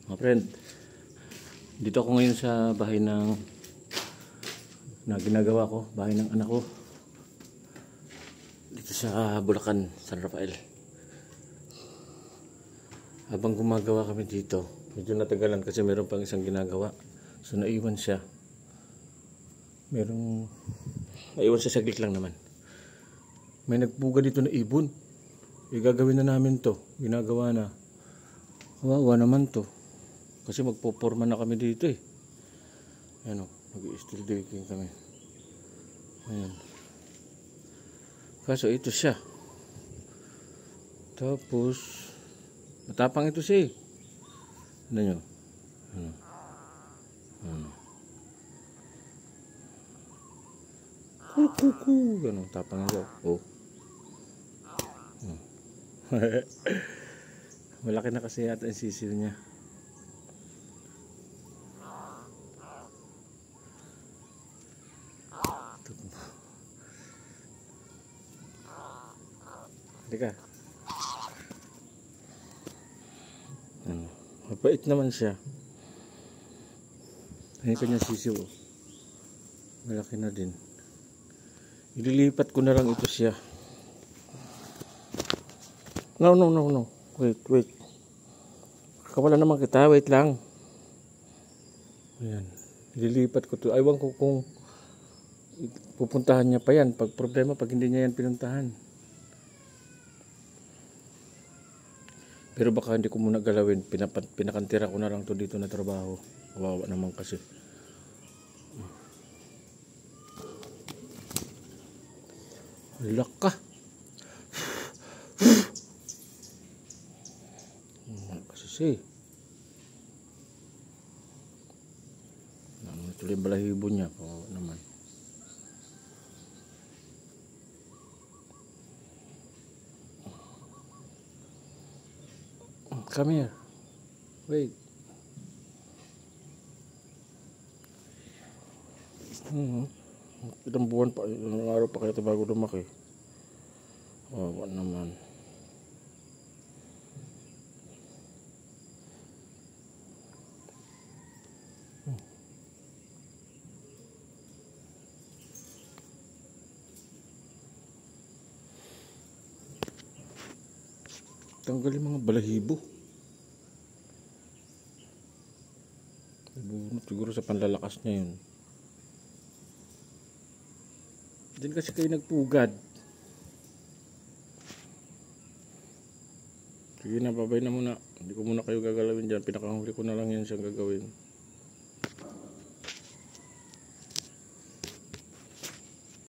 Mga friend, dito ako ngayon sa bahay na ginagawa ko, bahay ng anak ko. Dito sa Bulacan, San Rafael. Habang gumagawa kami dito, medyo natagalan kasi meron pang isang ginagawa. So naiwan siya. Naiwan siya saglit lang naman. May nagbuga dito na ibon. Gagawin na namin to. Ginagawa na. Kawawa naman to. Kasi magpoporma na kami dito eh. Ayan o, mag-i-still digging kami. Ayan. Kaso ito siya. Tapos, matapang ito siya eh. Ano nyo? Kuku. Ganun, tapang ito. Oh. Malaki na kasi yata yung sisil niya. Halika. Mabait naman siya. Ayun kanya sisiw. Malaki na din. Ililipat ko na lang ito siya. No. Wait. Kawala naman kita. Wait lang. Ayan. Ililipat ko to. Aywan ko kung pupuntahan niya pa yan. Pag problema, pag hindi niya yan pinuntahan. Pero baka hindi ko muna galawin. Pinakantira ko na lang to dito na trabaho. Kawawa naman kasi. Halak ka. Kasi tuloy balahibo niya. Kawawa naman. Come here. Wait. Ilang buwan pa, ilang araw pa kaya ito bago lumaki. Oh, naman. Tanggalin mga balahibo. Siguro sa panlalakas niya yun. Diyan kasi kayo nagpugad. Sige na, babay na muna. Hindi ko muna kayo gagalawin dyan. Pinakahuli ko na lang yan siyang gagawin.